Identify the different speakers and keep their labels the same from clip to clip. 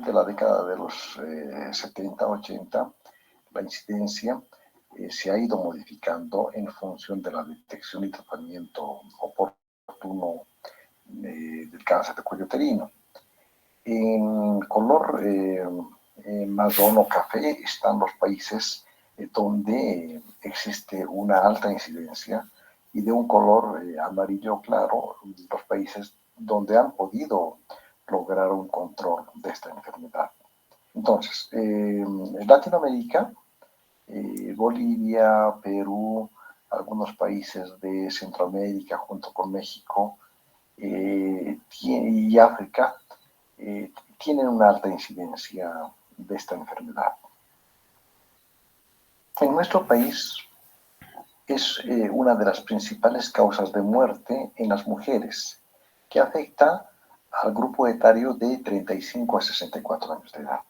Speaker 1: de la década de los 70, 80, la incidencia se ha ido modificando en función de la detección y tratamiento oportuno del cáncer de cuello uterino. En color marrón o café están los países donde existe una alta incidencia, y de un color amarillo claro los países donde han podido lograr un control de esta enfermedad. Entonces, Latinoamérica, Bolivia, Perú, algunos países de Centroamérica junto con México y África tienen una alta incidencia de esta enfermedad. En nuestro país es una de las principales causas de muerte en las mujeres, que afecta al grupo etario de 35 a 64 años de edad.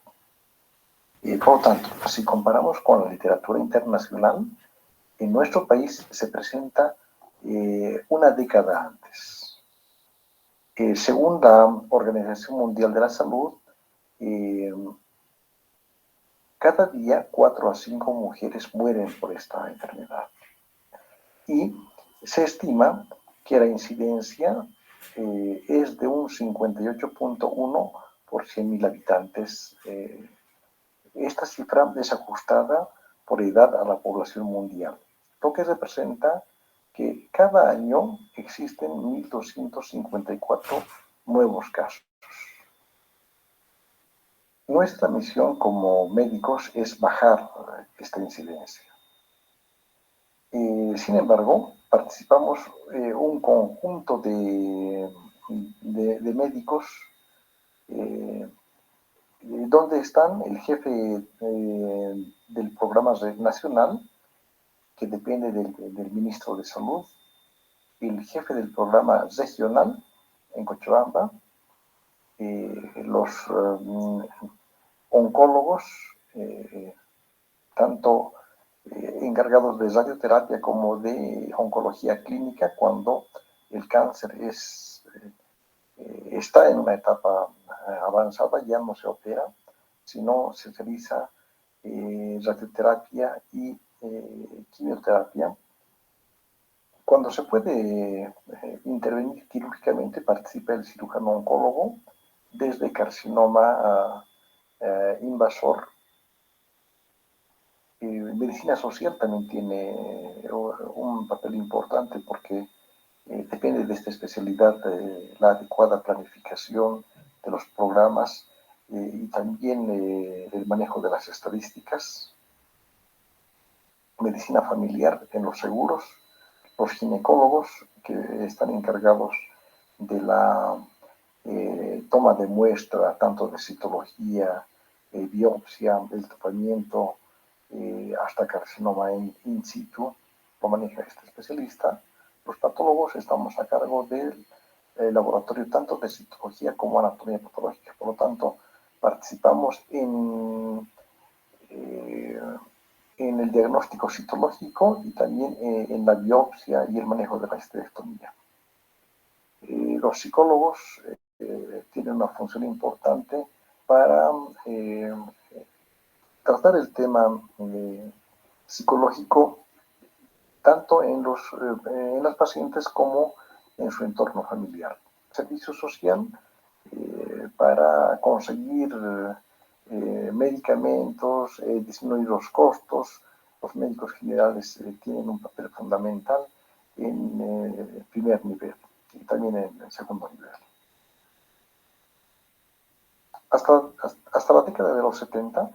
Speaker 1: Por lo tanto, si comparamos con la literatura internacional, en nuestro país se presenta una década antes. Según la Organización Mundial de la Salud, cada día 4 a 5 mujeres mueren por esta enfermedad. Y se estima que la incidencia es de un 58.1 por 100.000 habitantes. Esta cifra desajustada por edad a la población mundial, lo que representa que cada año existen 1.254 nuevos casos. Nuestra misión como médicos es bajar esta incidencia. Sin embargo, participamos un conjunto de médicos donde están el jefe del programa nacional, que depende del ministro de Salud, el jefe del programa regional en Cochabamba, los oncólogos, tanto encargados de radioterapia como de oncología clínica, cuando el cáncer está en una etapa avanzada, ya no se opera, sino se realiza radioterapia y quimioterapia. Cuando se puede intervenir quirúrgicamente, participa el cirujano oncólogo, desde carcinoma invasor. Medicina social también tiene un papel importante, porque depende de esta especialidad la adecuada planificación de los programas y también el manejo de las estadísticas. Medicina familiar en los seguros, los ginecólogos, que están encargados de la toma de muestra, tanto de citología, biopsia, el tratamiento, hasta carcinoma in situ, lo maneja este especialista. Los patólogos estamos a cargo del laboratorio tanto de citología como anatomía patológica. Por lo tanto, participamos en el diagnóstico citológico y también en la biopsia y el manejo de la histerectomía. Los psicólogos tienen una función importante para tratar el tema psicológico tanto en las pacientes como en su entorno familiar. Servicio social para conseguir medicamentos, disminuir los costos. Los médicos generales tienen un papel fundamental en primer nivel y también en el segundo nivel. Hasta la década de los 70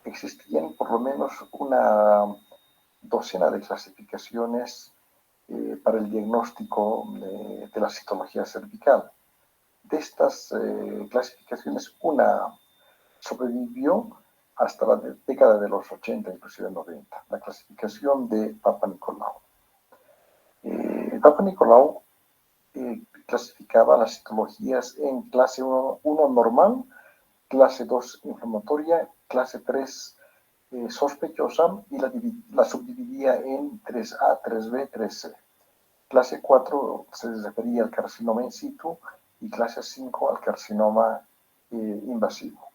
Speaker 1: existían por lo menos una docena de clasificaciones para el diagnóstico de la citología cervical. De estas clasificaciones, una sobrevivió hasta la década de los 80, inclusive 90, la clasificación de Papanicolau. Papanicolau clasificaba las citologías en clase 1 normal, clase 2 inflamatoria, clase 3 sospechosa, y la subdividía en 3A, 3B, 3C. Clase 4 se refería al carcinoma in situ y clase 5 al carcinoma invasivo.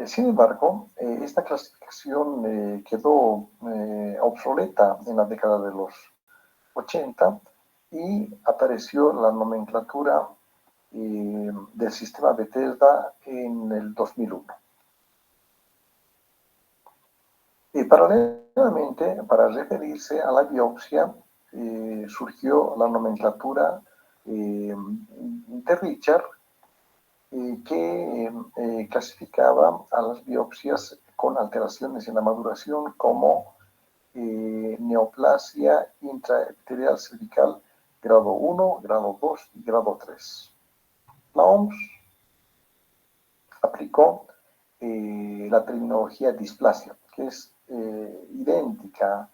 Speaker 1: Sin embargo, esta clasificación quedó obsoleta en la década de los 80 y apareció la nomenclatura del sistema Bethesda en el 2001. Y paralelamente, para referirse a la biopsia, surgió la nomenclatura de Richard, que clasificaba a las biopsias con alteraciones en la maduración como neoplasia intraepitelial cervical grado 1, grado 2 y grado 3. La OMS aplicó la terminología displasia, que es idéntica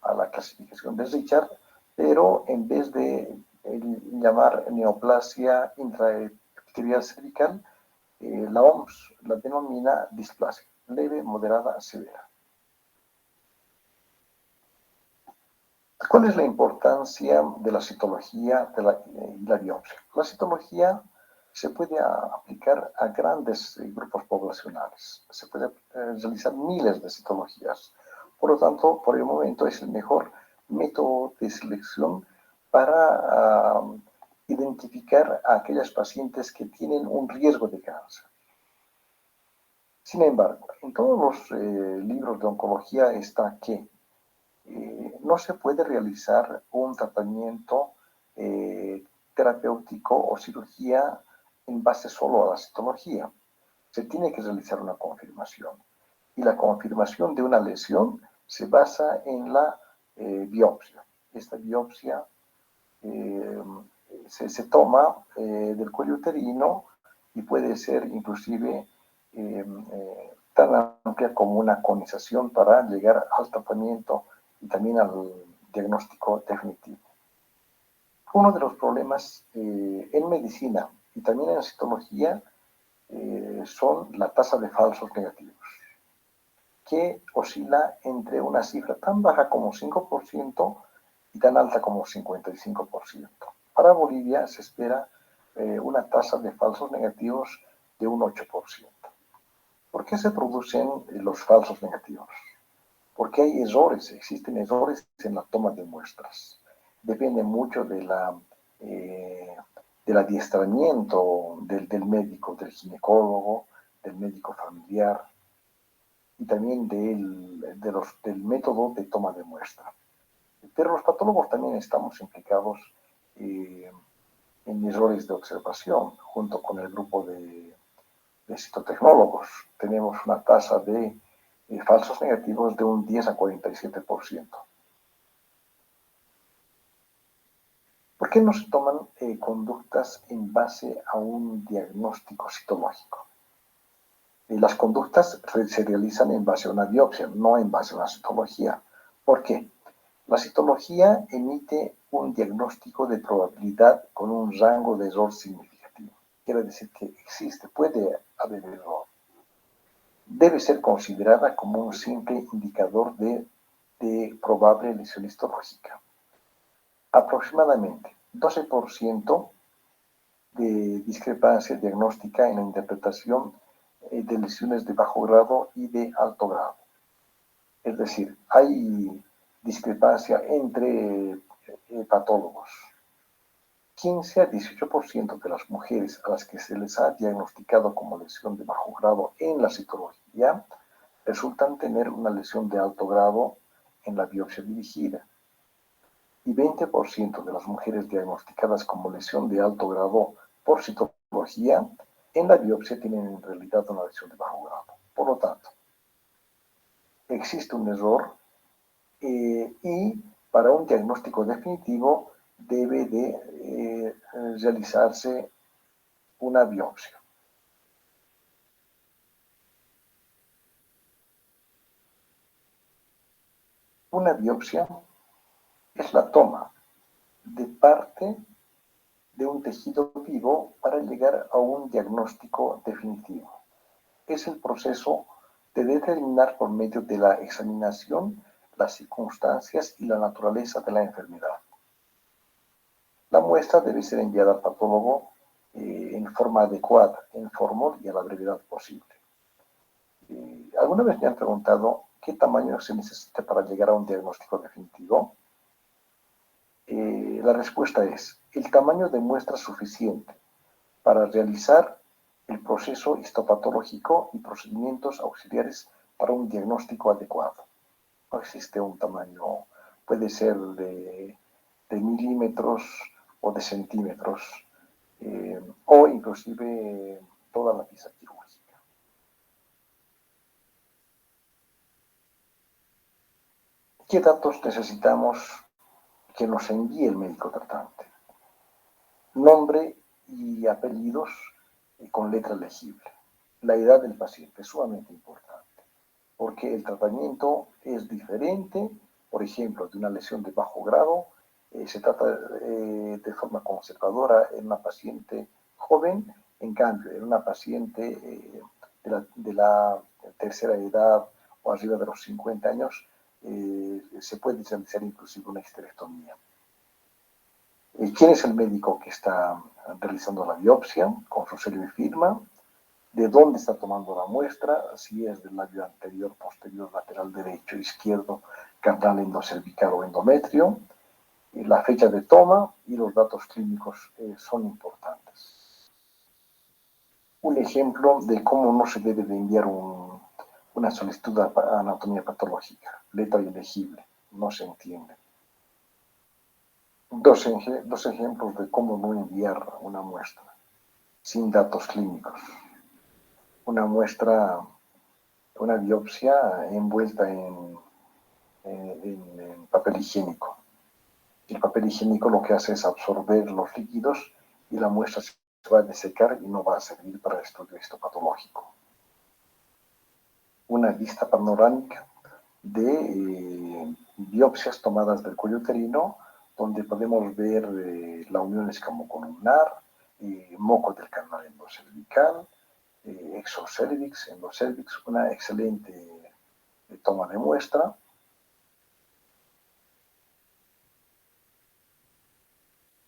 Speaker 1: a la clasificación de Richard, pero en vez de llamar neoplasia intraepitelial cervical, la OMS la denomina displasia, leve, moderada, severa. ¿Cuál es la importancia de la citología y la biopsia? La citología se puede aplicar a grandes grupos poblacionales. Se puede realizar miles de citologías. Por lo tanto, por el momento es el mejor método de selección para identificar a aquellos pacientes que tienen un riesgo de cáncer. Sin embargo, en todos los libros de oncología está que no se puede realizar un tratamiento terapéutico o cirugía en base solo a la citología. Se tiene que realizar una confirmación. Y la confirmación de una lesión se basa en la biopsia. Esta biopsia se toma del cuello uterino y puede ser inclusive tan amplia como una conización para llegar al tratamiento y también al diagnóstico definitivo. Uno de los problemas en medicina y también en citología son la tasa de falsos negativos, que oscila entre una cifra tan baja como 5% y tan alta como 55%. Para Bolivia se espera una tasa de falsos negativos de un 8%. ¿Por qué se producen los falsos negativos? Porque hay errores, existen errores en la toma de muestras. Depende mucho del adiestramiento del médico, del ginecólogo, del médico familiar y también del método de toma de muestra. Pero los patólogos también estamos implicados en errores de observación, junto con el grupo de citotecnólogos. Tenemos una tasa de falsos negativos de un 10 a 47%. ¿Por qué no se toman conductas en base a un diagnóstico citológico? Las conductas se realizan en base a una biopsia, no en base a una citología. ¿Por qué? La citología emite un diagnóstico de probabilidad con un rango de error significativo. Quiere decir que existe, puede haber error. Debe ser considerada como un simple indicador de probable lesión histológica. Aproximadamente 12% de discrepancia diagnóstica en la interpretación de lesiones de bajo grado y de alto grado. Es decir, hay discrepancia entre patólogos. 15 a 18% de las mujeres a las que se les ha diagnosticado como lesión de bajo grado en la citología resultan tener una lesión de alto grado en la biopsia dirigida. Y 20% de las mujeres diagnosticadas como lesión de alto grado por citología en la biopsia tienen en realidad una lesión de bajo grado. Por lo tanto, existe un error y para un diagnóstico definitivo debe de realizarse una biopsia. Una biopsia es la toma de parte de un tejido vivo para llegar a un diagnóstico definitivo. Es el proceso de determinar por medio de la examinación las circunstancias y la naturaleza de la enfermedad. La muestra debe ser enviada al patólogo en forma adecuada, en forma y a la brevedad posible. ¿Alguna vez me han preguntado qué tamaño se necesita para llegar a un diagnóstico definitivo? La respuesta es, el tamaño de muestra suficiente para realizar el proceso histopatológico y procedimientos auxiliares para un diagnóstico adecuado. No existe un tamaño, puede ser de milímetros o de centímetros, o inclusive toda la pieza quirúrgica. ¿Qué datos necesitamos que nos envíe el médico tratante? Nombre y apellidos con letra legible. La edad del paciente es sumamente importante, porque el tratamiento es diferente, por ejemplo, de una lesión de bajo grado, se trata de forma conservadora en una paciente joven, en cambio, en una paciente de la tercera edad o arriba de los 50 años, se puede realizar inclusive una histerectomía. ¿Quién es el médico que está realizando la biopsia con su sello y firma? ¿De dónde está tomando la muestra? Si es del labio anterior, posterior, lateral derecho, izquierdo, canal endocervical o endometrio. La fecha de toma y los datos clínicos son importantes. Un ejemplo de cómo no se debe de enviar una solicitud de anatomía patológica. Letra ilegible, no se entiende. Dos ejemplos de cómo no enviar una muestra sin datos clínicos. Una muestra, una biopsia envuelta en papel higiénico. El papel higiénico lo que hace es absorber los líquidos y la muestra se va a desecar y no va a servir para el estudio histopatológico. Una vista panorámica de biopsias tomadas del cuello uterino, donde podemos ver la unión escamocolumnar, moco del canal endocervical, exocervix, endocervix, una excelente toma de muestra.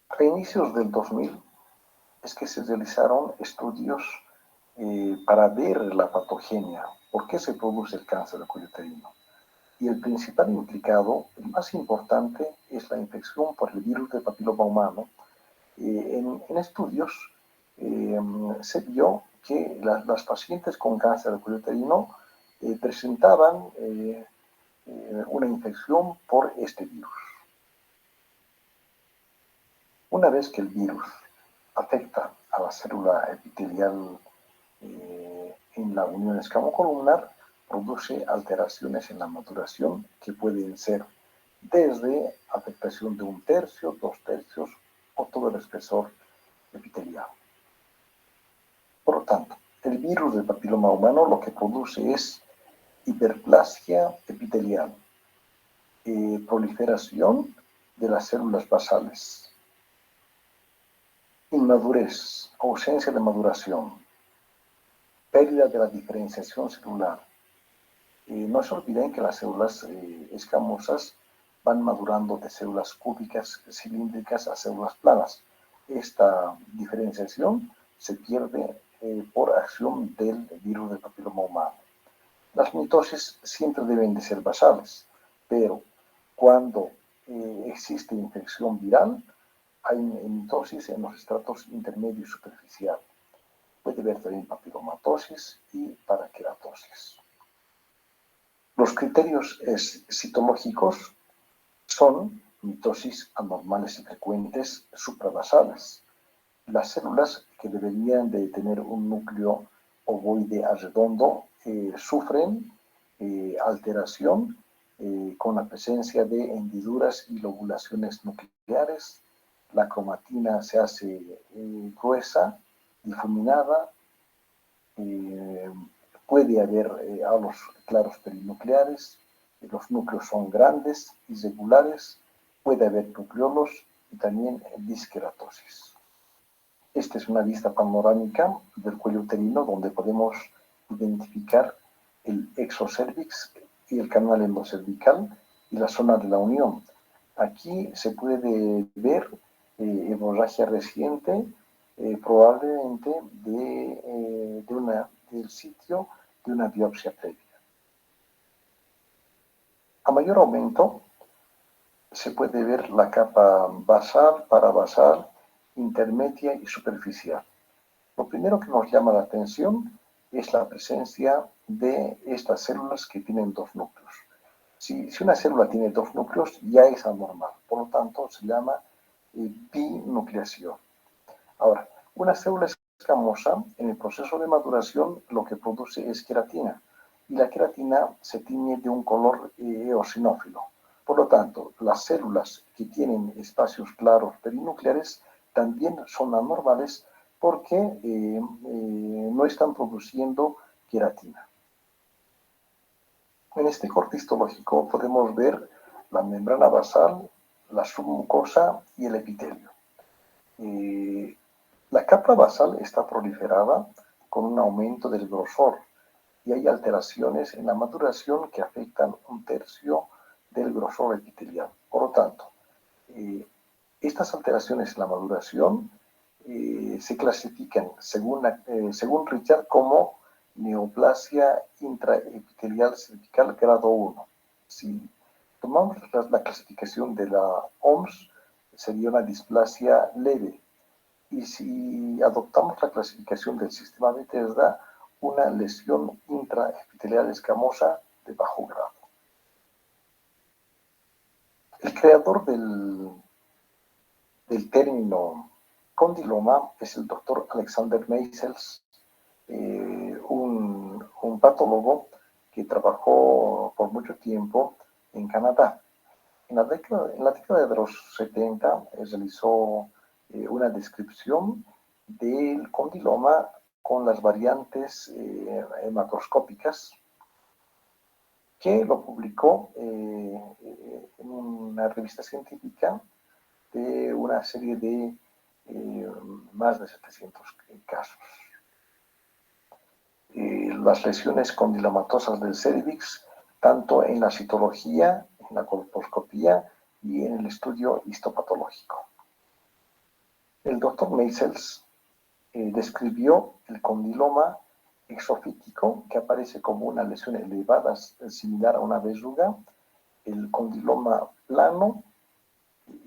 Speaker 1: A inicios del 2000 es que se realizaron estudios para ver la patogenia, por qué se produce el cáncer del cuello uterino. Y el principal implicado, el más importante, es la infección por el virus del papiloma humano. En estudios se vio que las pacientes con cáncer del cuello uterino presentaban una infección por este virus. Una vez que el virus afecta a la célula epitelial en la unión escamocolumnar, produce alteraciones en la maduración que pueden ser desde afectación de 1/3, 2/3 o todo el espesor epitelial. Por lo tanto, el virus del papiloma humano lo que produce es hiperplasia epitelial, proliferación de las células basales, inmadurez, ausencia de maduración, pérdida de la diferenciación celular. No se olviden que las células escamosas van madurando de células cúbicas cilíndricas a células planas. Esta diferenciación se pierde por acción del virus del papiloma humano. Las mitosis siempre deben de ser basales, pero cuando existe infección viral, hay mitosis en los estratos intermedio y superficial. Puede haber también papilomatosis y paraqueratosis. Los criterios citológicos son mitosis anormales y frecuentes suprabasales. Las células que deberían de tener un núcleo ovoide a redondo sufren alteración con la presencia de hendiduras y lobulaciones nucleares. La cromatina se hace gruesa, difuminada, puede haber halos claros perinucleares, los núcleos son grandes, irregulares, puede haber nucleolos y también disqueratosis. Esta es una vista panorámica del cuello uterino donde podemos identificar el exocervix y el canal endocervical y la zona de la unión. Aquí se puede ver hemorragia reciente, probablemente del sitio de una biopsia previa. A mayor aumento, se puede ver la capa basal, parabasal, intermedia y superficial. Lo primero que nos llama la atención es la presencia de estas células que tienen dos núcleos. Si una célula tiene dos núcleos, ya es anormal. Por lo tanto, se llama binucleación. Ahora, una célula escamosa, en el proceso de maduración, lo que produce es queratina. Y la queratina se tiñe de un color eosinófilo. Por lo tanto, las células que tienen espacios claros perinucleares también son anormales porque no están produciendo queratina. En este corte histológico podemos ver la membrana basal, la submucosa y el epitelio. La capa basal está proliferada con un aumento del grosor y hay alteraciones en la maduración que afectan un tercio del grosor epitelial. Por lo tanto, estas alteraciones en la maduración se clasifican, según Richard, como neoplasia intraepitelial cervical grado 1. Si tomamos la clasificación de la OMS, sería una displasia leve. Y si adoptamos la clasificación del sistema Bethesda, una lesión intraepitelial escamosa de bajo grado. El creador del término condiloma es el doctor Alexander Meisels, un patólogo que trabajó por mucho tiempo en Canadá. En la década de los 70 realizó una descripción del condiloma con las variantes macroscópicas, que lo publicó en una revista científica de una serie de más de 700 casos. Las lesiones condilomatosas del cérvix, tanto en la citología, en la colposcopía y en el estudio histopatológico. El doctor Meisels describió el condiloma exofítico, que aparece como una lesión elevada similar a una verruga, el condiloma plano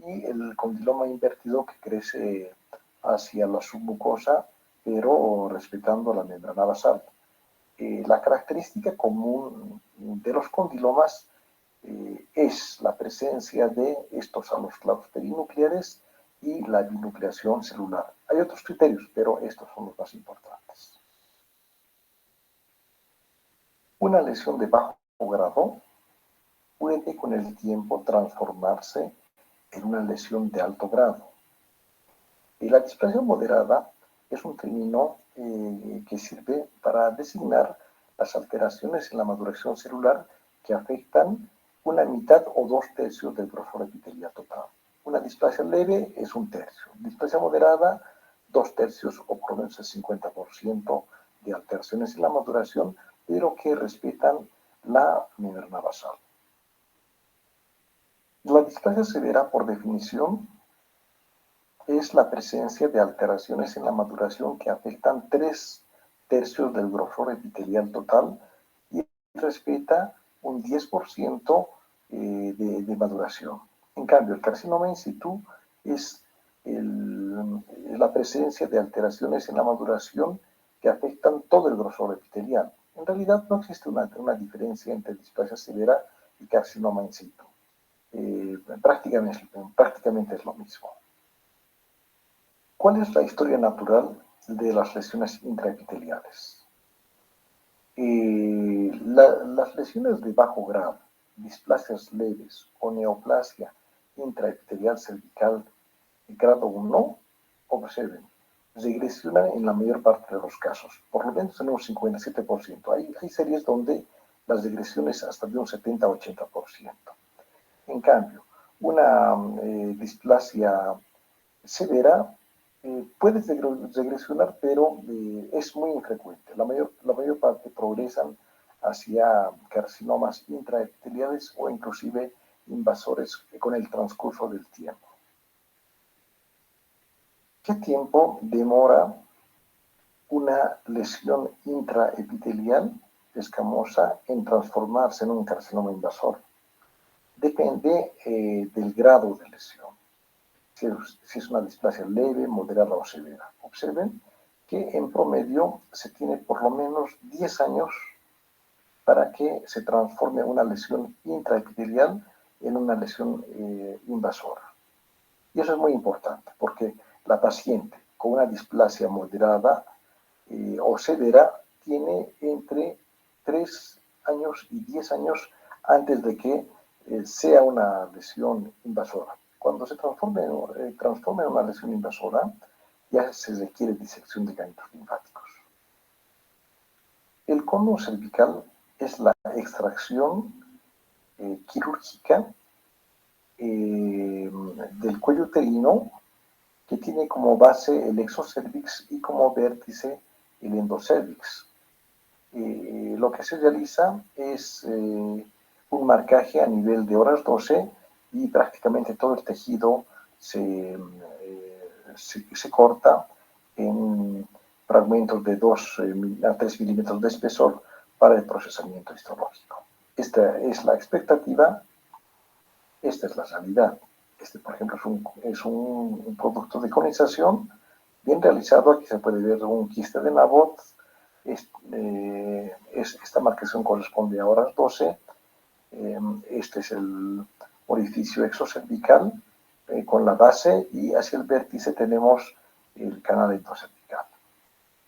Speaker 1: y el condiloma invertido que crece hacia la submucosa, pero respetando la membrana basal. La característica común de los condilomas es la presencia de estos halos claros perinucleares y la binucleación celular. Hay otros criterios, pero estos son los más importantes. Una lesión de bajo grado puede con el tiempo transformarse en una lesión de alto grado. La displasia moderada es un término que sirve para designar las alteraciones en la maduración celular que afectan una mitad o 2/3 del grosor epitelial total. Una displasia leve es 1/3. Displasia moderada, 2/3 o por lo menos el 50% de alteraciones en la maduración, pero que respetan la membrana basal. La displasia severa, por definición, es la presencia de alteraciones en la maduración que afectan 3/3 del grosor epitelial total y respeta un 10% de maduración. En cambio, el carcinoma in situ es la presencia de alteraciones en la maduración que afectan todo el grosor epitelial. En realidad no existe una diferencia entre displasia severa y carcinoma in situ. Prácticamente es lo mismo. ¿Cuál es la historia natural de las lesiones intraepiteliales? Las lesiones de bajo grado, displasias leves o neoplasia intraepitelial cervical grado 1, observen, regresionan en la mayor parte de los casos, por lo menos en un 57%. Hay series donde las regresiones hasta de un 70-80%. En cambio, una displasia severa puede regresionar, pero es muy infrecuente. La mayor parte progresan hacia carcinomas intraepiteliales o inclusive invasores con el transcurso del tiempo. ¿Qué tiempo demora una lesión intraepitelial escamosa en transformarse en un carcinoma invasor. Depende del grado de lesión. Si es una displasia leve, moderada o severa. Observen que en promedio se tiene por lo menos 10 años para que se transforme una lesión intraepitelial en una lesión invasora. Y eso es muy importante, porque la paciente con una displasia moderada o severa tiene entre 3 años y 10 años antes de que sea una lesión invasora. Cuando se transforma en una lesión invasora, ya se requiere disección de ganglios linfáticos. El cono cervical es la extracción quirúrgica del cuello uterino que tiene como base el exocervix y como vértice el endocervix. Lo que se realiza es un marcaje a nivel de horas 12 y prácticamente todo el tejido se corta en fragmentos de 2 a 3 milímetros de espesor para el procesamiento histológico. Esta es la expectativa, esta es la realidad. Este, por ejemplo, es un producto de conización bien realizado. Aquí se puede ver un quiste de Nabot. Esta marcación corresponde a horas 12. Este es el orificio exocervical con la base, y hacia el vértice tenemos el canal endocervical.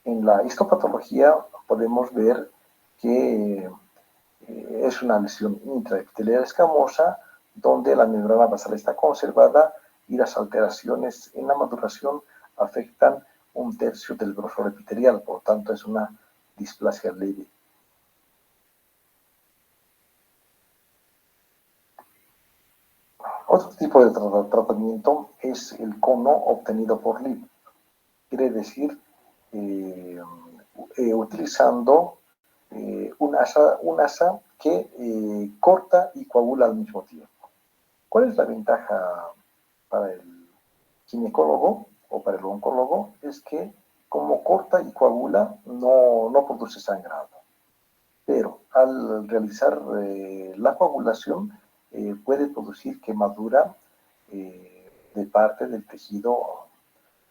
Speaker 1: En la histopatología podemos ver que es una lesión intraepitelial escamosa donde la membrana basal está conservada y las alteraciones en la maduración afectan 1/3 del grosor epitelial, por tanto es una displasia leve. Otro tipo de tratamiento es el cono obtenido por LIP. Quiere decir, utilizando un asa que corta y coagula al mismo tiempo. ¿Cuál es la ventaja para el ginecólogo o para el oncólogo? Es que como corta y coagula no produce sangrado. Pero al realizar la coagulación puede producir quemadura de parte del tejido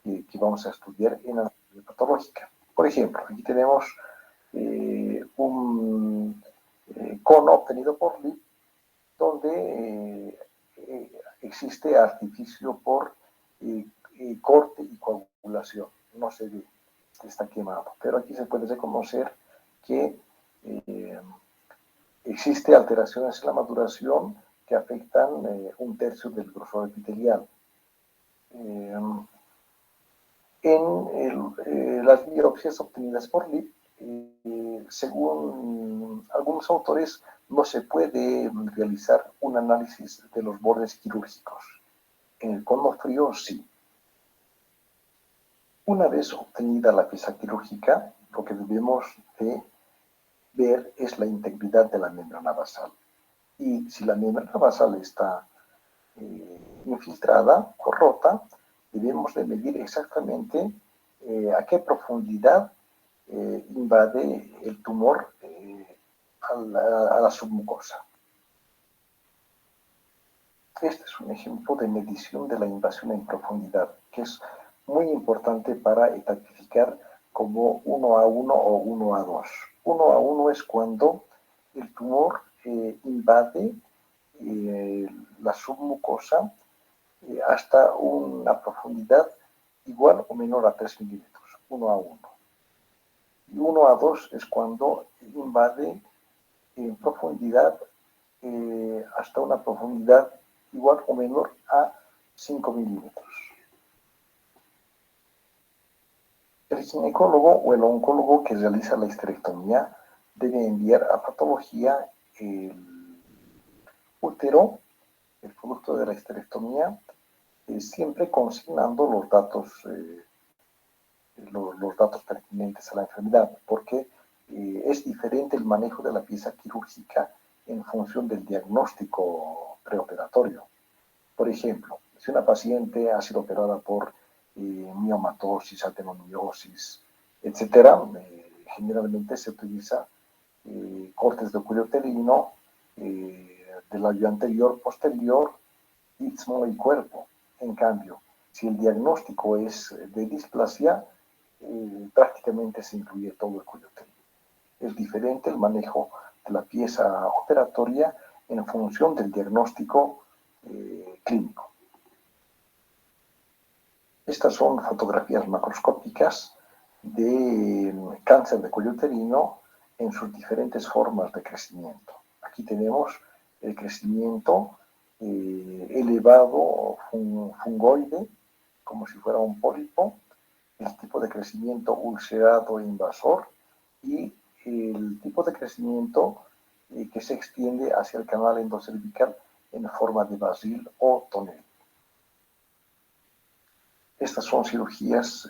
Speaker 1: que vamos a estudiar en la anatomía patológica. Por ejemplo, aquí tenemos un cono obtenido por LIP donde existe artificio por corte y coagulación. No se ve que está quemado, pero aquí se puede reconocer que existe alteraciones en la maduración que afectan 1/3 del grosor epitelial. En las biopsias obtenidas por LIP, según algunos autores, no se puede realizar un análisis de los bordes quirúrgicos. En el cono frío, sí. Una vez obtenida la pieza quirúrgica, lo que debemos de ver es la integridad de la membrana basal. Y si la membrana basal está infiltrada o rota, debemos de medir exactamente a qué profundidad invade el tumor a la submucosa. Este es un ejemplo de medición de la invasión en profundidad, que es muy importante para identificar como 1A1 o 1A2. 1A1 es cuando el tumor invade la submucosa hasta una profundidad igual o menor a 3 milímetros, 1A1. Y 1A2 es cuando invade en profundidad hasta una profundidad igual o menor a 5 milímetros. El ginecólogo o el oncólogo que realiza la histerectomía debe enviar a patología el útero, el producto de la histerectomía, siempre consignando los datos pertinentes a la enfermedad, porque es diferente el manejo de la pieza quirúrgica en función del diagnóstico preoperatorio. Por ejemplo, si una paciente ha sido operada por miomatosis, adenomiosis, etc., generalmente se utiliza cortes de cuello uterino, del labio anterior, posterior, istmo y cuerpo. En cambio, si el diagnóstico es de displasia, prácticamente se incluye todo el cuello uterino. Es diferente el manejo de la pieza operatoria en función del diagnóstico clínico. Estas son fotografías macroscópicas de cáncer de cuello uterino en sus diferentes formas de crecimiento. Aquí tenemos el crecimiento elevado fungoide, como si fuera un pólipo, el tipo de crecimiento ulcerado e invasor y el tipo de crecimiento que se extiende hacia el canal endocervical en forma de basil o tonel. Estas son cirugías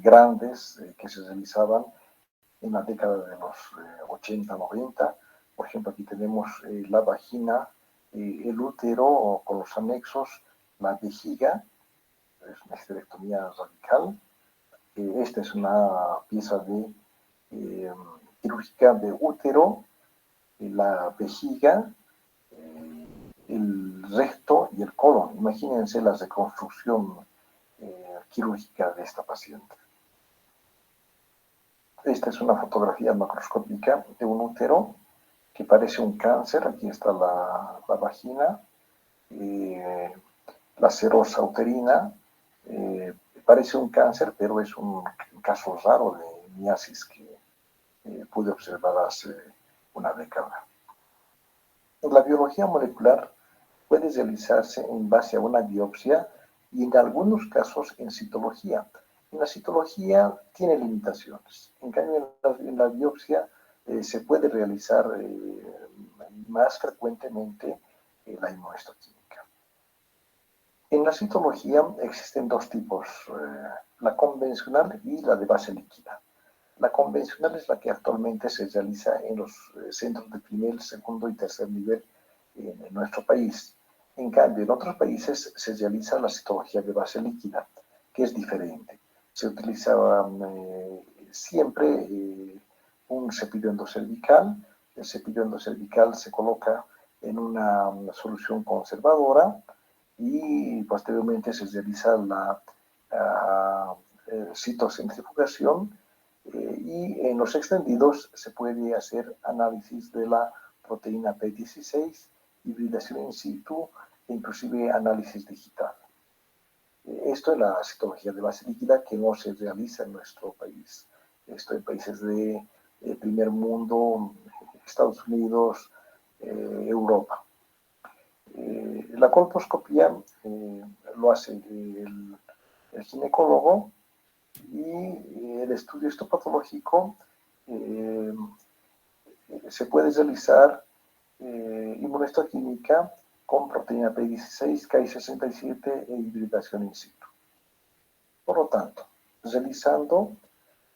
Speaker 1: grandes que se realizaban en la década de los 80, 90. Por ejemplo, aquí tenemos la vagina, el útero con los anexos, la vejiga, es una histerectomía radical. Esta es una pieza de quirúrgica de útero, la vejiga, el recto y el colon. Imagínense la reconstrucción quirúrgica de esta paciente. Esta es una fotografía macroscópica de un útero que parece un cáncer. Aquí está la vagina, la serosa uterina. Parece un cáncer, pero es un caso raro de miasis que pude observar hace una década. La biología molecular puede realizarse en base a una biopsia y en algunos casos en citología. En la citología tiene limitaciones. En cambio, en la biopsia se puede realizar más frecuentemente la inmunohistoquímica. En la citología existen dos tipos, la convencional y la de base líquida. La convencional es la que actualmente se realiza en los centros de primer, segundo y tercer nivel en nuestro país. En cambio, en otros países se realiza la citología de base líquida, que es diferente. Se utiliza siempre un cepillo endocervical. El cepillo endocervical se coloca en una solución conservadora y posteriormente se realiza la citocentrifugación y en los extendidos se puede hacer análisis de la proteína P16, hibridación in situ e inclusive análisis digital. Esto es la citología de base líquida que no se realiza en nuestro país. Esto en países de primer mundo, Estados Unidos, Europa. La colposcopía lo hace el ginecólogo y el estudio histopatológico se puede realizar inmunohistoquímica con proteína P16, Ki67 e hibridación in situ. Por lo tanto, realizando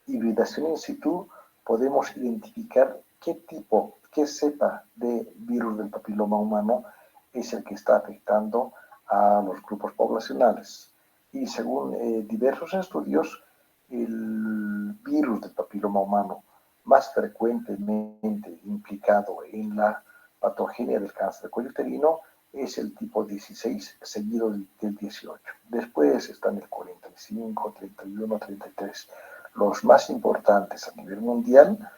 Speaker 1: hibridación in situ podemos identificar qué tipo, qué cepa de virus del papiloma humano es el que está afectando a los grupos poblacionales. Y según diversos estudios, el virus del papiloma humano más frecuentemente implicado en la patogenia del cáncer de cuello uterino es el tipo 16 seguido del 18. Después están el 45, 31, 33. Los más importantes a nivel mundial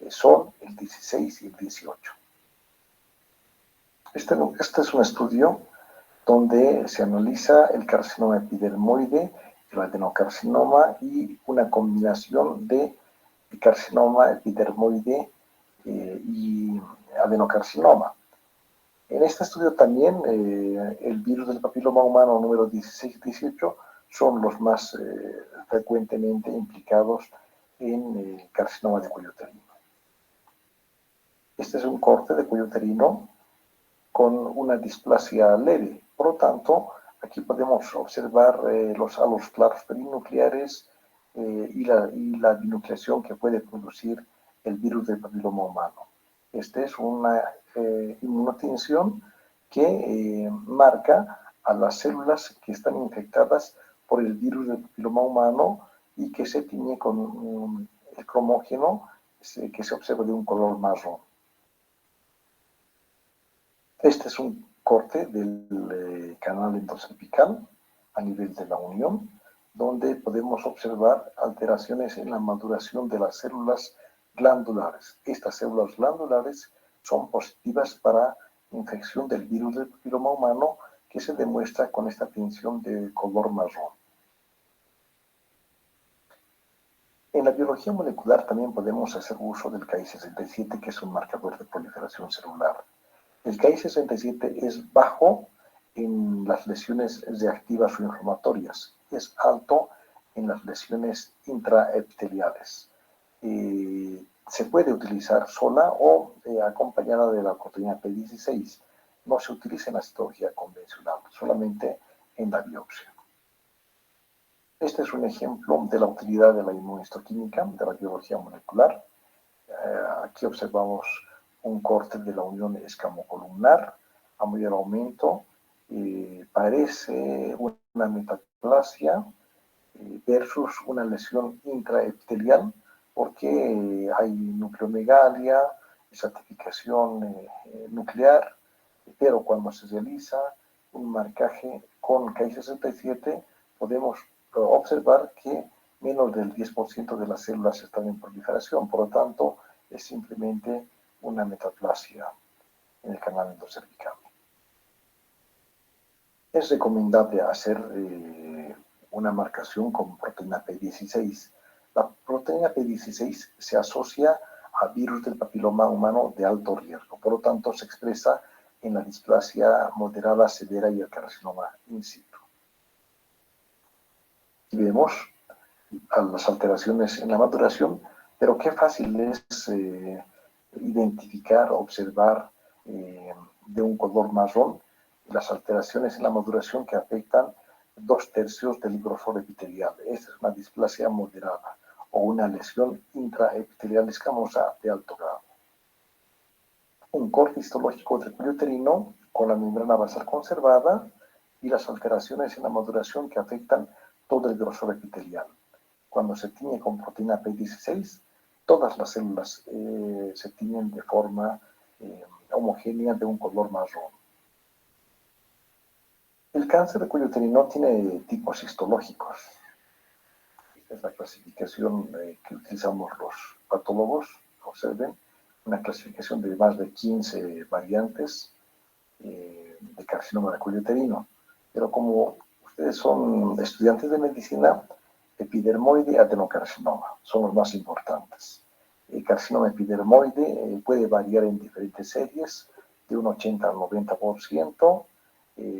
Speaker 1: son el 16 y el 18. Este es un estudio donde se analiza el carcinoma epidermoide, el adenocarcinoma y una combinación de carcinoma epidermoide y adenocarcinoma. En este estudio también el virus del papiloma humano número 16 y 18 son los más frecuentemente implicados en carcinoma de cuello uterino. Este es un corte de cuello uterino con una displasia leve. Por lo tanto, aquí podemos observar los halos claros perinucleares y la binucleación que puede producir el virus del papiloma humano. Esta es una inmunotinción que marca a las células que están infectadas por el virus del papiloma humano y que se tiñe con el cromógeno que se observa de un color marrón. Este es un corte del canal endocervical a nivel de la unión, donde podemos observar alteraciones en la maduración de las células glandulares. Estas células glandulares son positivas para infección del virus del papiloma humano, que se demuestra con esta tinción de color marrón. En la biología molecular también podemos hacer uso del Ki67, que es un marcador de proliferación celular. El Ki67 es bajo en las lesiones reactivas o inflamatorias, es alto en las lesiones intraepiteliales. Se puede utilizar sola o acompañada de la proteína P16. No se utiliza en la citología convencional, solamente en la biopsia. Este es un ejemplo de la utilidad de la inmunohistoquímica, de la biología molecular. Aquí observamos un corte de la unión escamocolumnar a mayor aumento. Parece una metaplasia versus una lesión intraepitelial, porque hay nucleomegalia, estratificación nuclear, pero cuando se realiza un marcaje con Ki67 podemos observar que menos del 10% de las células están en proliferación, por lo tanto es simplemente una metaplasia en el canal endocervical. Es recomendable hacer una marcación con proteína P16. La proteína P16 se asocia a virus del papiloma humano de alto riesgo, por lo tanto se expresa en la displasia moderada severa y el carcinoma in situ. Y vemos las alteraciones en la maduración, pero qué fácil es identificar, observar de un color marrón las alteraciones en la maduración que afectan 2/3 del grosor epitelial. Esta es una displasia moderada o una lesión intraepitelial escamosa de alto grado. Un corte histológico del cuello uterino con la membrana basal conservada y las alteraciones en la maduración que afectan todo el grosor epitelial. Cuando se tiñe con proteína P16, todas las células se tiñen de forma homogénea de un color marrón. El cáncer de cuello uterino tiene tipos histológicos. Esta es la clasificación que utilizamos los patólogos. Observen, una clasificación de más de 15 variantes de carcinoma de cuello uterino. Pero como ustedes son estudiantes de medicina, epidermoide, adenocarcinoma son los más importantes. El carcinoma epidermoide puede variar en diferentes series, de un 80 al 90%.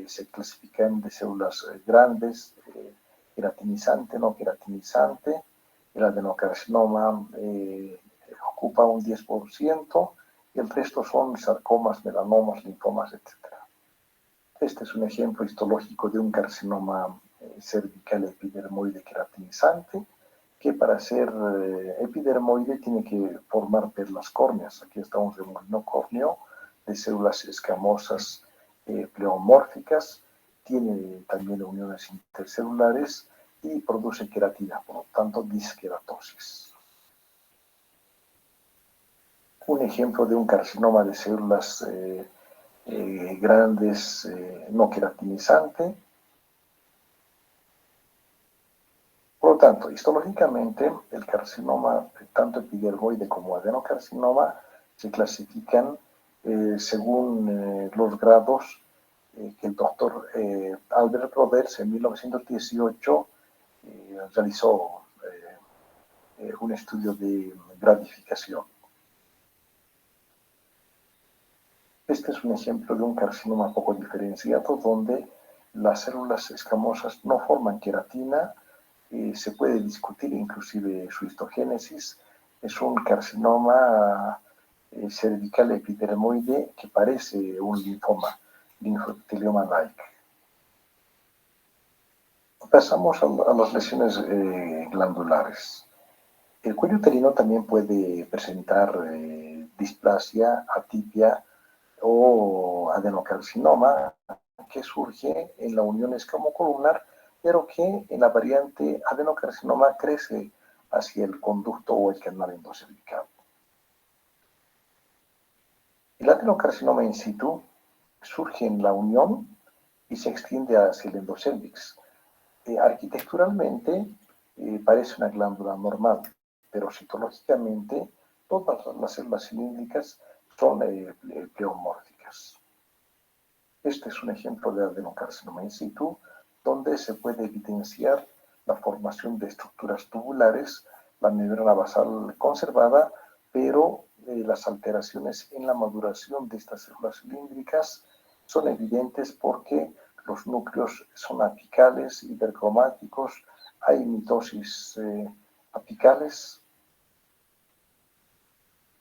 Speaker 1: Se clasifican de células grandes, queratinizante, no queratinizante. El adenocarcinoma ocupa un 10%, y el resto son sarcomas, melanomas, linfomas, etc. Este es un ejemplo histológico de un carcinoma cervical epidermoide queratinizante, que para ser epidermoide tiene que formar perlas córneas. Aquí está un remolino córneo de células escamosas pleomórficas, tiene también uniones intercelulares y produce queratina, por lo tanto disqueratosis. Un ejemplo de un carcinoma de células grandes no queratinizante. Por lo tanto, histológicamente, el carcinoma, tanto epidermoide como adenocarcinoma, se clasifican según los grados que el doctor Albert Roberts en 1918 realizó un estudio de gradificación. Este es un ejemplo de un carcinoma poco diferenciado, donde las células escamosas no forman queratina. Se puede discutir inclusive su histogénesis. Es un carcinoma cervical epidermoide que parece un linfoma, linfotelioma-like. Pasamos a las lesiones glandulares. El cuello uterino también puede presentar displasia, atipia o adenocarcinoma, que surge en la unión escamocolumnar, pero que en la variante adenocarcinoma crece hacia el conducto o el canal endocervical. El adenocarcinoma in situ surge en la unión y se extiende hacia el endocérvix. Arquitecturalmente parece una glándula normal, pero citológicamente todas las células cilíndricas son pleomórficas. Este es un ejemplo de adenocarcinoma in situ, donde se puede evidenciar la formación de estructuras tubulares, la membrana basal conservada, pero las alteraciones en la maduración de estas células cilíndricas son evidentes porque los núcleos son apicales, hipercromáticos, hay mitosis apicales.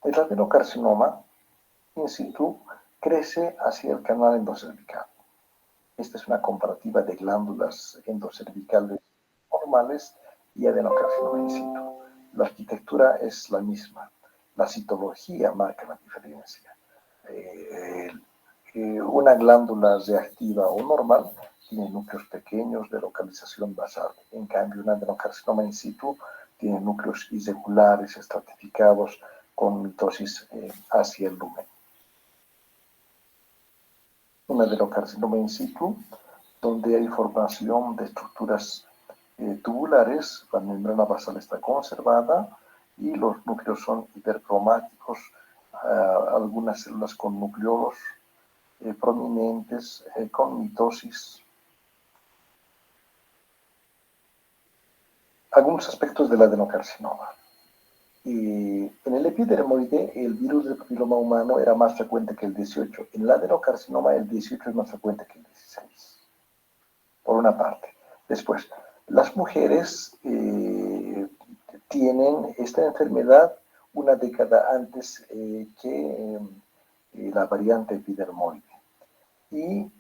Speaker 1: El adenocarcinoma in situ crece hacia el canal endocervical. Esta es una comparativa de glándulas endocervicales normales y adenocarcinoma in situ. La arquitectura es la misma. La citología marca la diferencia. Una glándula reactiva o normal tiene núcleos pequeños de localización basal. En cambio, un adenocarcinoma in situ tiene núcleos irregulares, estratificados, con mitosis hacia el lumen. Un adenocarcinoma in situ, donde hay formación de estructuras tubulares, la membrana basal está conservada y los núcleos son hipercromáticos, algunas células con nucleolos prominentes, con mitosis. Algunos aspectos del adenocarcinoma. En el epidermoide, el virus del papiloma humano era más frecuente que el 18. En el adenocarcinoma, el 18 es más frecuente que el 16. Por una parte. Después, las mujeres tienen esta enfermedad una década antes que la variante epidermoide. Y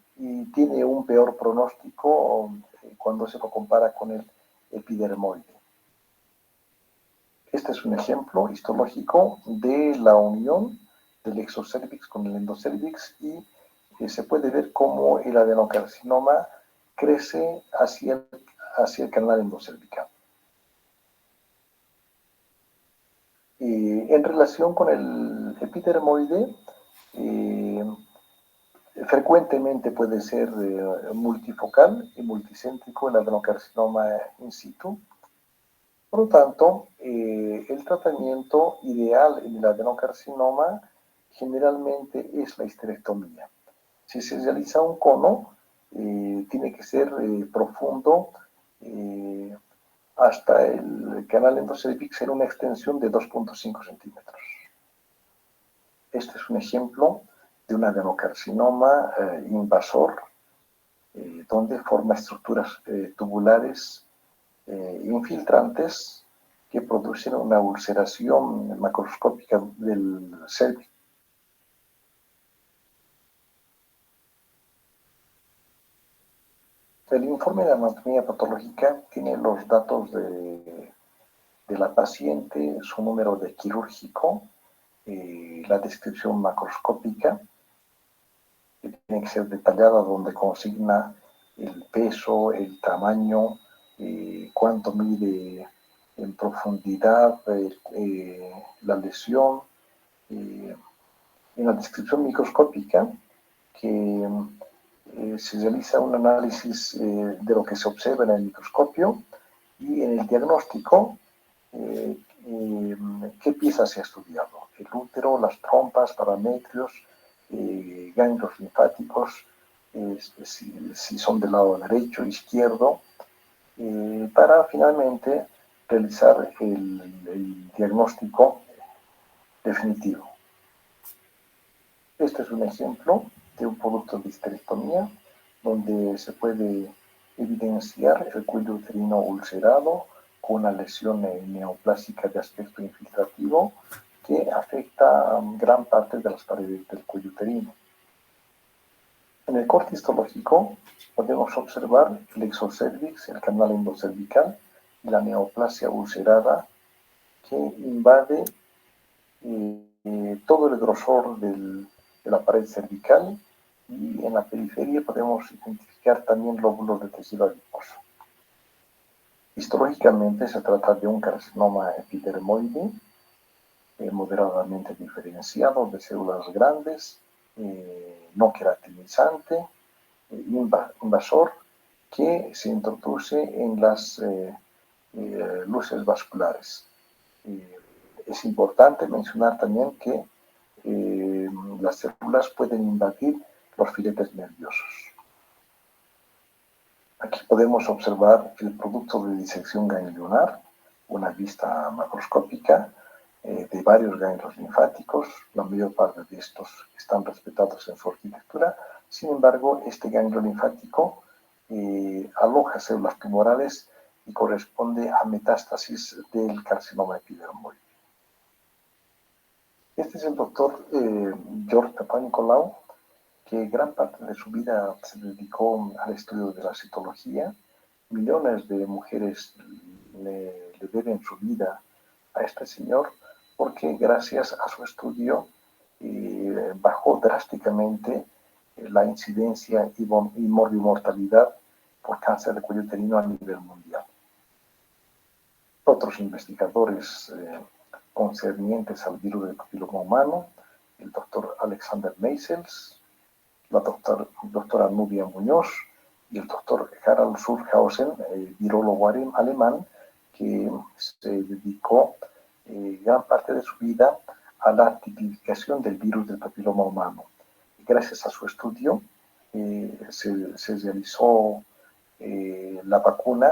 Speaker 1: tiene un peor pronóstico cuando se lo compara con el epidermoide. Este es un ejemplo histológico de la unión del exocervix con el endocérvix y se puede ver cómo el adenocarcinoma crece hacia el canal endocervical. En relación con el epidermoide, frecuentemente puede ser multifocal y multicéntrico el adenocarcinoma in situ. Por lo tanto, el tratamiento ideal en el adenocarcinoma generalmente es la histerectomía. Si se realiza un cono, tiene que ser profundo hasta el canal endocérvix en una extensión de 2.5 centímetros. Este es un ejemplo de un adenocarcinoma invasor, donde forma estructuras tubulares infiltrantes que producen una ulceración macroscópica del cérvix. El informe de anatomía patológica tiene los datos de la paciente, su número de quirúrgico, la descripción macroscópica, que tiene que ser detallada, donde consigna el peso, el tamaño, cuánto mide en profundidad la lesión. En la descripción microscópica, que se realiza un análisis de lo que se observa en el microscopio y en el diagnóstico, qué piezas se ha estudiado: el útero, las trompas, parametrios, ganglios linfáticos, si son del lado derecho o izquierdo, para finalmente realizar el diagnóstico definitivo. Este es un ejemplo de un producto de histerectomía donde se puede evidenciar el cuello uterino ulcerado con una lesión neoplásica de aspecto infiltrativo que afecta a gran parte de las paredes del cuello uterino. En el corte histológico podemos observar el exocervix, el canal endocervical y la neoplasia ulcerada que invade todo el grosor de la pared cervical, y en la periferia podemos identificar también lóbulos de tejido adiposo. Histológicamente se trata de un carcinoma epidermoide moderadamente diferenciado de células grandes, no queratinizante, invasor, que se introduce en las luces vasculares. Es importante mencionar también que las células pueden invadir los filetes nerviosos. Aquí podemos observar el producto de disección ganglionar, una vista macroscópica de varios ganglios linfáticos. La mayor parte de estos están respetados en su arquitectura. Sin embargo, este ganglio linfático aloja células tumorales y corresponde a metástasis del carcinoma epidermoide. Este es el doctor George Papanicolaou, que gran parte de su vida se dedicó al estudio de la citología. Millones de mujeres le deben su vida a este señor porque gracias a su estudio bajó drásticamente la incidencia y mortalidad por cáncer de cuello uterino a nivel mundial. Otros investigadores concernientes al virus del papiloma humano, el doctor Alexander Meisels, la doctora Nubia Muñoz y el doctor Harald Surhausen, virólogo alemán, que se dedicó gran parte de su vida a la tipificación del virus del papiloma humano. Gracias a su estudio se realizó la vacuna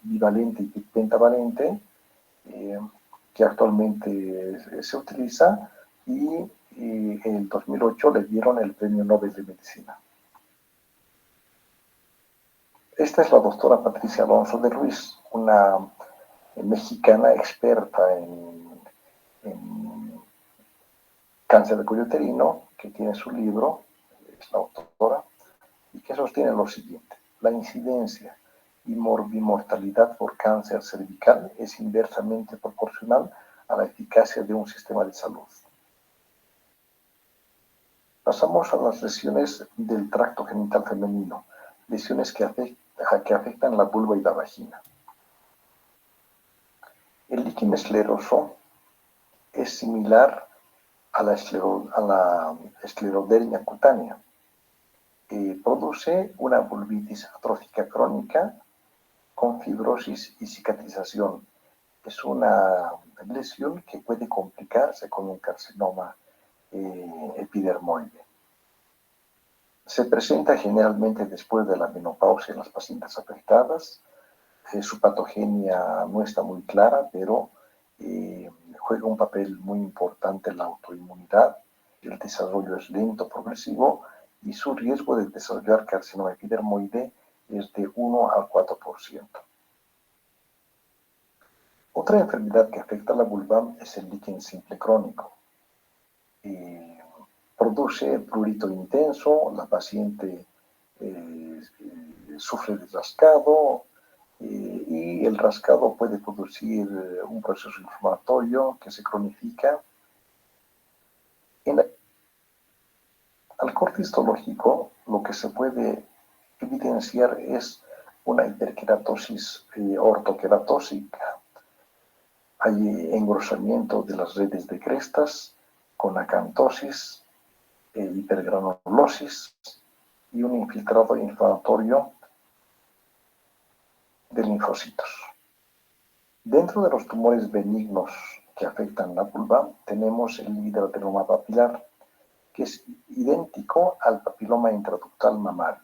Speaker 1: bivalente y pentavalente que actualmente se utiliza y en 2008 le dieron el Premio Nobel de Medicina. Esta es la doctora Patricia Alonso de Ruiz, una mexicana experta en cáncer de cuello uterino, que tiene su libro, es la autora, y que sostiene lo siguiente: la incidencia y mortalidad por cáncer cervical es inversamente proporcional a la eficacia de un sistema de salud. Pasamos a las lesiones del tracto genital femenino, lesiones que afectan la vulva y la vagina. El líquen escleroso es similar a la esclerodermia cutánea. Produce una vulvitis atrófica crónica con fibrosis y cicatrización. Es una lesión que puede complicarse con un carcinoma epidermoide. Se presenta generalmente después de la menopausia en las pacientes afectadas. Su patogenia no está muy clara, pero juega un papel muy importante en la autoinmunidad. El desarrollo es lento, progresivo, y su riesgo de desarrollar carcinoma epidermoide es de 1 al 4%. Otra enfermedad que afecta a la vulva es el líquen simple crónico. Produce prurito intenso, la paciente sufre de rascado y el rascado puede producir un proceso inflamatorio que se cronifica. Al corte histológico, lo que se puede evidenciar es una hiperkeratosis ortoqueratósica. Hay engrosamiento de las redes de crestas con acantosis, hipergranulosis y un infiltrado inflamatorio de linfocitos. Dentro de los tumores benignos que afectan la vulva, tenemos el hidroadenoma papilar, que es idéntico al papiloma intraductal mamario.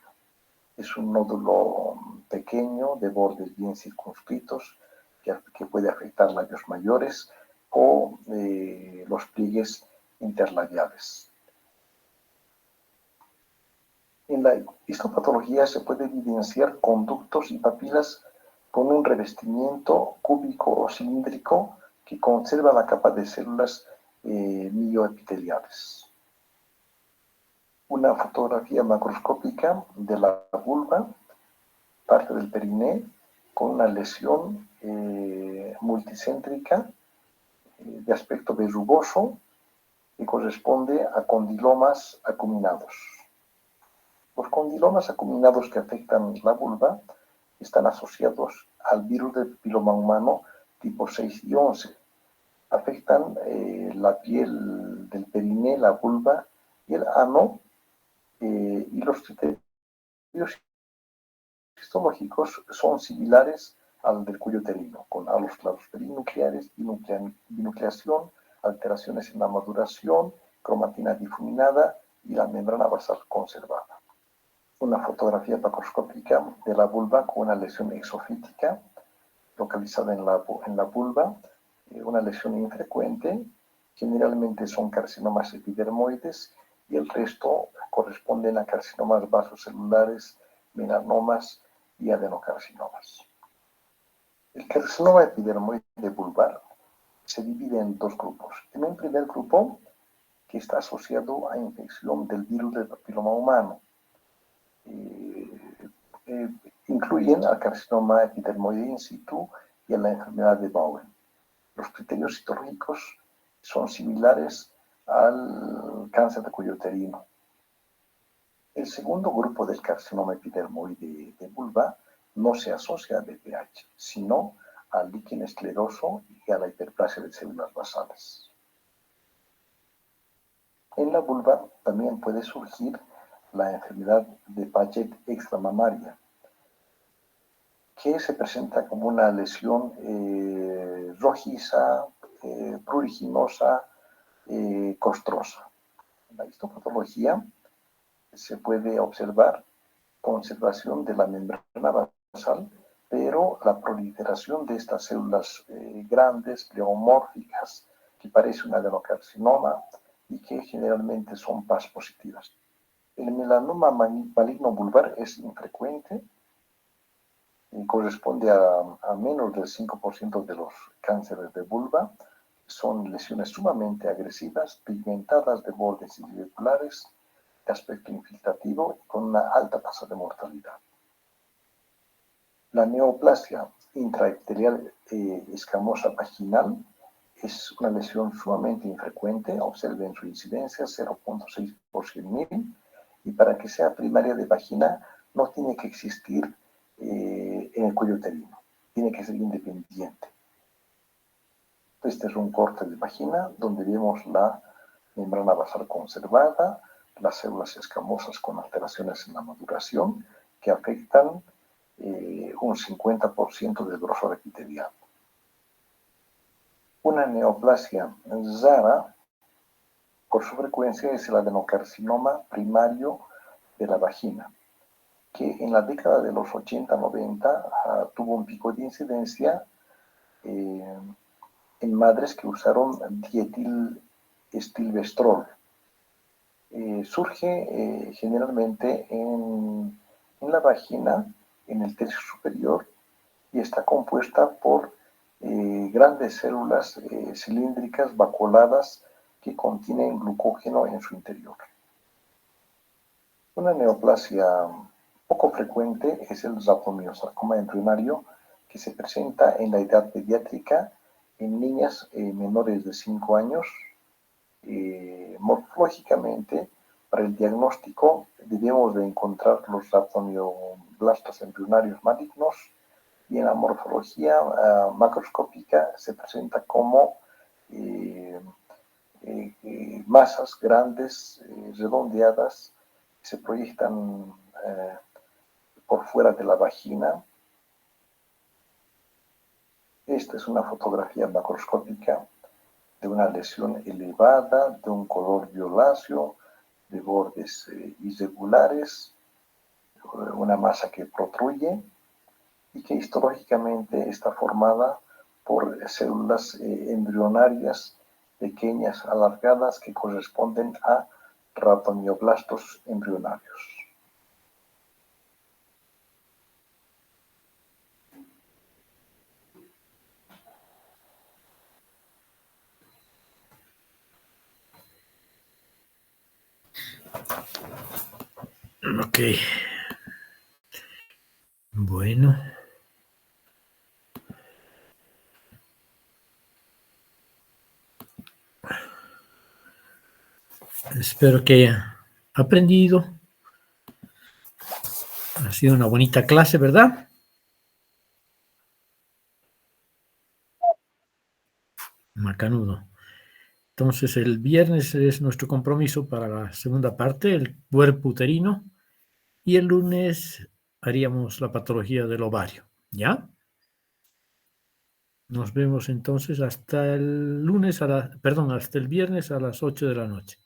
Speaker 1: Es un nódulo pequeño de bordes bien circunscritos que puede afectar labios mayores o los pliegues interlabiales. En la histopatología se puede evidenciar conductos y papilas con un revestimiento cúbico o cilíndrico que conserva la capa de células mioepiteliales. Una fotografía macroscópica de la vulva, parte del periné, con una lesión multicéntrica de aspecto verrugoso que corresponde a condilomas acuminados. Los condilomas acuminados que afectan la vulva están asociados al virus del papiloma humano tipo 6 y 11. afectan la piel del periné, la vulva y el ano, y los criterios histológicos son similares al del cuello uterino, con halos claros perinucleares, binucleación, alteraciones en la maduración, cromatina difuminada y la membrana basal conservada. Una fotografía macroscópica de la vulva con una lesión exofítica localizada en la vulva, una lesión infrecuente, generalmente son carcinomas epidermoides y el resto corresponden a carcinomas vasocelulares, melanomas y adenocarcinomas. El carcinoma epidermoide vulvar se divide en dos grupos. En un primer grupo, que está asociado a infección del virus del papiloma humano, incluyen al carcinoma epidermoide in situ y a la enfermedad de Bowen. Los criterios histológicos son similares al cáncer de cuello uterino. El segundo grupo del carcinoma epidermoide de vulva no se asocia a BPH, sino al líquen escleroso y a la hiperplasia de células basales. En la vulva también puede surgir la enfermedad de Paget extramamaria, que se presenta como una lesión rojiza, pruriginosa, costrosa. En la histopatología se puede observar conservación de la membrana basal, pero la proliferación de estas células grandes, pleomórficas, que parece un adenocarcinoma y que generalmente son PAS positivas. El melanoma maligno vulvar es infrecuente y corresponde a menos del 5% de los cánceres de vulva. Son lesiones sumamente agresivas, pigmentadas de bordes irregulares, de aspecto infiltrativo y con una alta tasa de mortalidad. La neoplasia intraepitelial escamosa vaginal es una lesión sumamente infrecuente, observen su incidencia 0.6 por 100.000, y para que sea primaria de vagina no tiene que existir en el cuello uterino, tiene que ser independiente. Este es un corte de vagina donde vemos la membrana basal conservada, las células escamosas con alteraciones en la maduración que afectan un 50% del grosor epitelial. Una neoplasia rara, por su frecuencia, es el adenocarcinoma primario de la vagina, que en la década de los 80-90 tuvo un pico de incidencia en madres que usaron dietilestilbestrol. Surge generalmente en la vagina, en el tercio superior, y está compuesta por grandes células cilíndricas vacuoladas que contienen glucógeno en su interior. Una neoplasia poco frecuente es el raptomiosarcoma embrionario, que se presenta en la edad pediátrica en niñas menores de 5 años. Morfológicamente, para el diagnóstico debemos de encontrar los raptomioblastos embrionarios malignos, y en la morfología macroscópica se presenta como masas grandes, redondeadas, que se proyectan por fuera de la vagina. Esta es una fotografía macroscópica de una lesión elevada, de un color violáceo, de bordes irregulares, una masa que protruye y que histológicamente está formada por células embrionarias pequeñas, alargadas, que corresponden a raptomioblastos embrionarios.
Speaker 2: Ok. Bueno. Espero que haya aprendido. Ha sido una bonita clase, ¿verdad? macanudo. Entonces, el viernes es nuestro compromiso para la segunda parte, el cuerpo uterino, y el lunes haríamos la patología del ovario, ¿ya? Nos vemos entonces hasta el lunes, hasta el viernes a las 8 de la noche.